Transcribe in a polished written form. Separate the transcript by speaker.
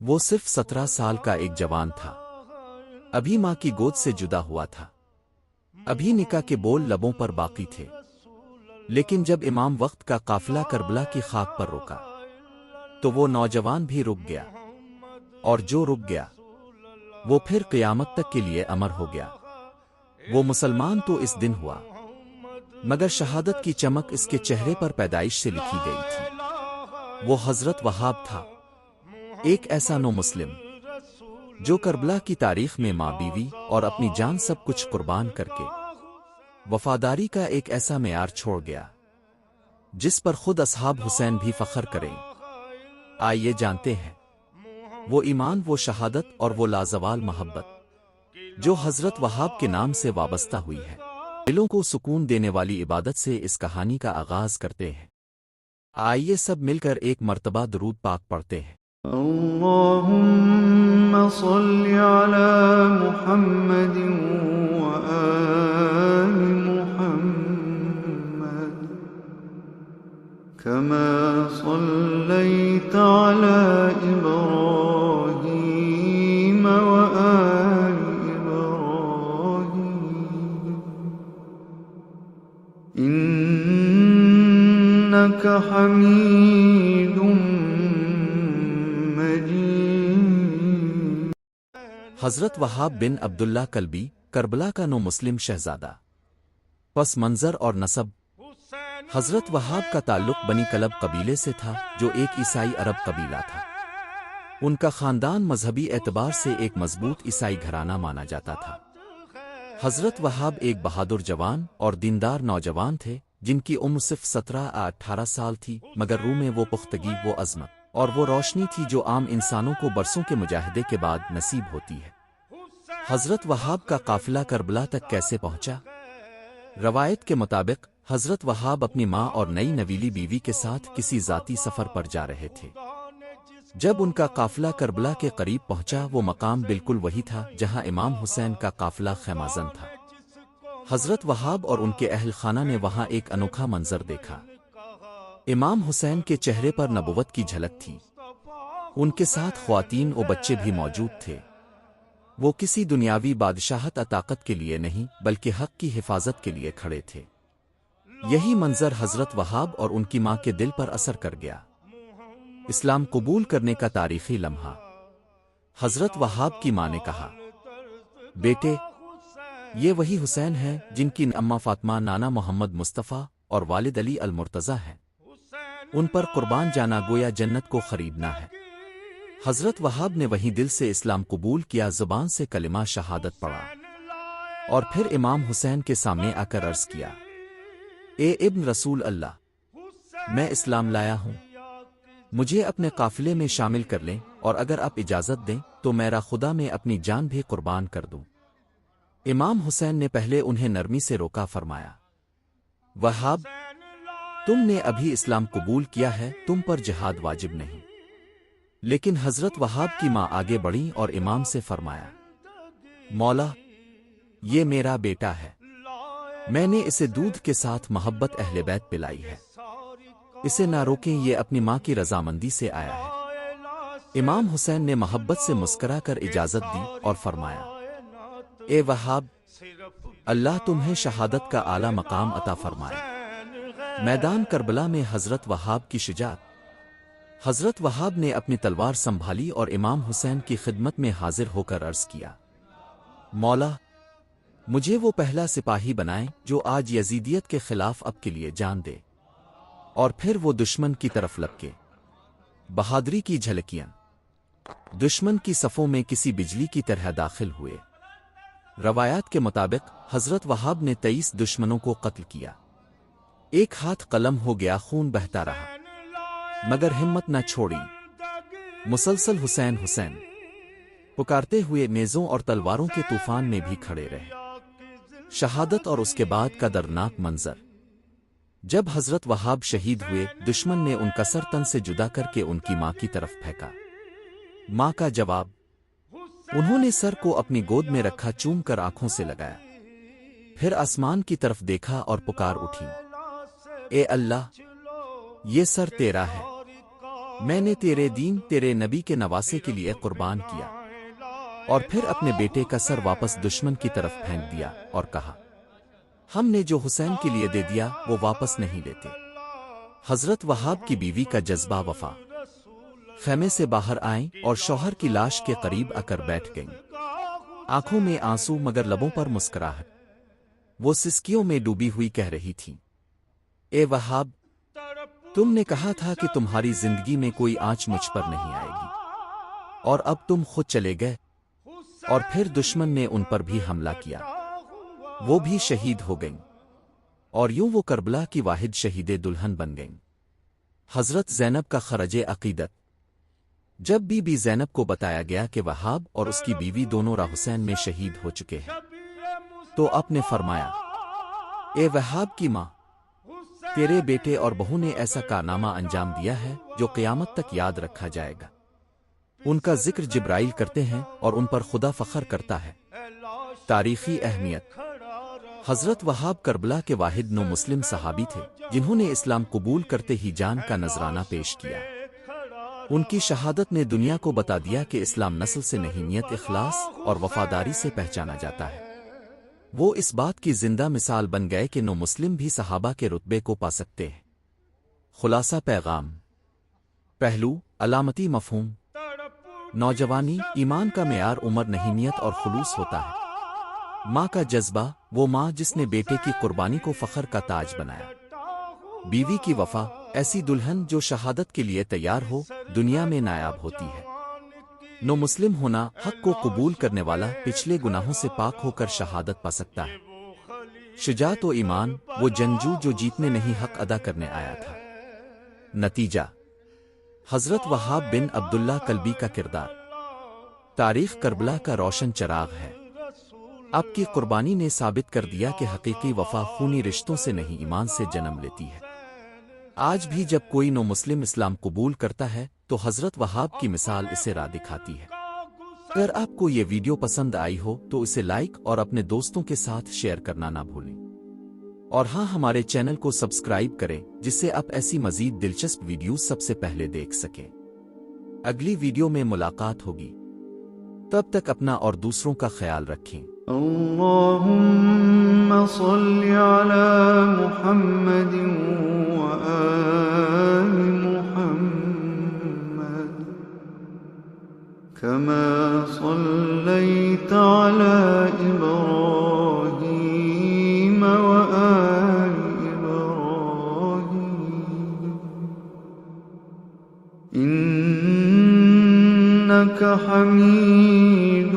Speaker 1: وہ صرف 17 سال کا ایک جوان تھا، ابھی ماں کی گود سے جدا ہوا تھا، ابھی نکاح کے بول لبوں پر باقی تھے۔ لیکن جب امام وقت کا قافلہ کربلا کی خاک پر رکا تو وہ نوجوان بھی رک گیا، اور جو رک گیا وہ پھر قیامت تک کے لیے امر ہو گیا۔ وہ مسلمان تو اس دن ہوا، مگر شہادت کی چمک اس کے چہرے پر پیدائش سے لکھی گئی تھی۔ وہ حضرت وہاب تھا، ایک ایسا نو مسلم جو کربلا کی تاریخ میں ماں، بیوی اور اپنی جان سب کچھ قربان کر کے وفاداری کا ایک ایسا معیار چھوڑ گیا جس پر خود اصحاب حسین بھی فخر کریں۔ آئیے جانتے ہیں وہ ایمان، وہ شہادت اور وہ لازوال محبت جو حضرت وہاب کے نام سے وابستہ ہوئی ہے۔ دلوں کو سکون دینے والی عبادت سے اس کہانی کا آغاز کرتے ہیں۔ آئیے سب مل کر ایک مرتبہ درود پاک پڑھتے ہیں۔
Speaker 2: اللهم صل على محمد وآل محمد كما صليت على إبراهيم وآل إبراهيم إنك حميد
Speaker 1: حضرت وہاب بن عبداللہ کلبی، کربلا کا نو مسلم شہزادہ۔ پس منظر اور نسب: حضرت وہاب کا تعلق بنی کلب قبیلے سے تھا جو ایک عیسائی عرب قبیلہ تھا۔ ان کا خاندان مذہبی اعتبار سے ایک مضبوط عیسائی گھرانہ مانا جاتا تھا۔ حضرت وہاب ایک بہادر جوان اور دیندار نوجوان تھے جن کی عمر صرف 17-18 سال تھی، مگر روح میں وہ پختگی، وہ عظمت اور وہ روشنی تھی جو عام انسانوں کو برسوں کے مجاہدے کے بعد نصیب ہوتی ہے۔ حضرت وہاب کا قافلہ کربلا تک کیسے پہنچا؟ روایت کے مطابق حضرت وہاب اپنی ماں اور نئی نویلی بیوی کے ساتھ کسی ذاتی سفر پر جا رہے تھے۔ جب ان کا قافلہ کربلا کے قریب پہنچا، وہ مقام بالکل وہی تھا جہاں امام حسین کا قافلہ خیمازن تھا۔ حضرت وہاب اور ان کے اہل خانہ نے وہاں ایک انوکھا منظر دیکھا۔ امام حسین کے چہرے پر نبوت کی جھلک تھی، ان کے ساتھ خواتین و بچے بھی موجود تھے۔ وہ کسی دنیاوی بادشاہت طاقت کے لیے نہیں بلکہ حق کی حفاظت کے لیے کھڑے تھے۔ یہی منظر حضرت وہاب اور ان کی ماں کے دل پر اثر کر گیا۔ اسلام قبول کرنے کا تاریخی لمحہ۔ حضرت وہاب کی ماں نے کہا، بیٹے، یہ وہی حسین ہیں جن کی اماں فاطمہ نانا محمد مصطفیٰ اور والد علی المرتضیٰ ہیں۔ ان پر قربان جانا گویا جنت کو خریدنا ہے۔ حضرت وہاب نے وہیں دل سے اسلام قبول کیا، زبان سے کلمہ شہادت پڑھا اور پھر امام حسین کے سامنے آ کر عرض کیا، اے ابن رسول اللہ، میں اسلام لایا ہوں، مجھے اپنے قافلے میں شامل کر لیں، اور اگر آپ اجازت دیں تو میرا خدا میں اپنی جان بھی قربان کر دوں۔ امام حسین نے پہلے انہیں نرمی سے روکا، فرمایا، وہاب، تم نے ابھی اسلام قبول کیا ہے، تم پر جہاد واجب نہیں۔ لیکن حضرت وہاب کی ماں آگے بڑھیں اور امام سے فرمایا، مولا، یہ میرا بیٹا ہے، میں نے اسے دودھ کے ساتھ محبت اہل بیت پلائی ہے، اسے نہ روکیں، یہ اپنی ماں کی رضامندی سے آیا ہے۔ امام حسین نے محبت سے مسکرا کر اجازت دی اور فرمایا، اے وہاب، اللہ تمہیں شہادت کا اعلیٰ مقام عطا فرمائے۔ میدان کربلا میں حضرت وہاب کی شجاعت۔ حضرت وہاب نے اپنی تلوار سنبھالی اور امام حسین کی خدمت میں حاضر ہو کر عرض کیا، مولا، مجھے وہ پہلا سپاہی بنائیں جو آج یزیدیت کے خلاف اب کے لیے جان دے۔ اور پھر وہ دشمن کی طرف لپکے۔ بہادری کی جھلکیاں۔ دشمن کی صفوں میں کسی بجلی کی طرح داخل ہوئے۔ روایات کے مطابق حضرت وہاب نے 23 دشمنوں کو قتل کیا۔ ایک ہاتھ قلم ہو گیا، خون بہتا رہا، مگر ہمت نہ چھوڑی، مسلسل حسین حسین پکارتے ہوئے نیزوں اور تلواروں کے طوفان میں بھی کھڑے رہے۔ شہادت اور اس کے بعد کا دردناک منظر۔ جب حضرت وہاب شہید ہوئے، دشمن نے ان کا سر تن سے جدا کر کے ان کی ماں کی طرف پھینکا۔ ماں کا جواب، انہوں نے سر کو اپنی گود میں رکھا، چوم کر آنکھوں سے لگایا، پھر آسمان کی طرف دیکھا اور پکار اٹھی، اے اللہ، یہ سر تیرا ہے، میں نے تیرے دین تیرے نبی کے نواسے کے لیے قربان کیا، اور پھر اپنے بیٹے کا سر واپس دشمن کی طرف پھینک دیا اور کہا، ہم نے جو حسین کے لیے دے دیا وہ واپس نہیں لیتے۔ حضرت وہاب کی بیوی کا جذبہ وفا، خیمے سے باہر آئیں اور شوہر کی لاش کے قریب آ کر بیٹھ گئیں، آنکھوں میں آنسو مگر لبوں پر مسکراہٹ۔ وہ سسکیوں میں ڈوبی ہوئی کہہ رہی تھیں، اے وہاب، تم نے کہا تھا کہ تمہاری زندگی میں کوئی آنچ مجھ پر نہیں آئے گی، اور اب تم خود چلے گئے، اور پھر دشمن نے ان پر بھی حملہ کیا، وہ بھی شہید ہو گئیں، اور یوں وہ کربلا کی واحد شہید دلہن بن گئیں۔ حضرت زینب کا خرج عقیدت۔ جب بی بی زینب کو بتایا گیا کہ وہاب اور اس کی بیوی دونوں راہ حسین میں شہید ہو چکے ہیں، تو آپ نے فرمایا، اے وہاب کی ماں، تیرے بیٹے اور بہو نے ایسا کارنامہ انجام دیا ہے جو قیامت تک یاد رکھا جائے گا۔ ان کا ذکر جبرائیل کرتے ہیں اور ان پر خدا فخر کرتا ہے۔ تاریخی اہمیت۔ حضرت وہاب کربلا کے واحد نو مسلم صحابی تھے جنہوں نے اسلام قبول کرتے ہی جان کا نذرانہ پیش کیا۔ ان کی شہادت نے دنیا کو بتا دیا کہ اسلام نسل سے نہیں، نیت، اخلاص اور وفاداری سے پہچانا جاتا ہے۔ وہ اس بات کی زندہ مثال بن گئے کہ نو مسلم بھی صحابہ کے رتبے کو پا سکتے ہیں۔ خلاصہ پیغام۔ پہلو، علامتی مفہوم۔ نوجوانی، ایمان کا معیار عمر نہیں، نیت اور خلوص ہوتا ہے۔ ماں کا جذبہ، وہ ماں جس نے بیٹے کی قربانی کو فخر کا تاج بنایا۔ بیوی کی وفا، ایسی دلہن جو شہادت کے لیے تیار ہو، دنیا میں نایاب ہوتی ہے۔ نو مسلم ہونا، حق کو قبول کرنے والا پچھلے گناہوں سے پاک ہو کر شہادت پا سکتا ہے۔ شجاعت و ایمان، وہ جنگجو جو جیتنے نہیں حق ادا کرنے آیا تھا۔ نتیجہ، حضرت وہاب بن عبداللہ کلبی کا کردار تاریخ کربلا کا روشن چراغ ہے۔ آپ کی قربانی نے ثابت کر دیا کہ حقیقی وفا خونی رشتوں سے نہیں، ایمان سے جنم لیتی ہے۔ آج بھی جب کوئی نو مسلم اسلام قبول کرتا ہے تو حضرت وہاب کی مثال اسے راہ دکھاتی ہے۔ اگر آپ کو یہ ویڈیو پسند آئی ہو تو اسے لائک اور اپنے دوستوں کے ساتھ شیئر کرنا نہ بھولیں، اور ہاں، ہمارے چینل کو سبسکرائب کریں جس سے آپ ایسی مزید دلچسپ ویڈیوز سب سے پہلے دیکھ سکیں۔ اگلی ویڈیو میں ملاقات ہوگی، تب تک اپنا اور دوسروں کا خیال رکھیں۔
Speaker 2: اللهم صل على محمد وآل محمد كما صليت على إبراهيم وآل إبراهيم إنك حميد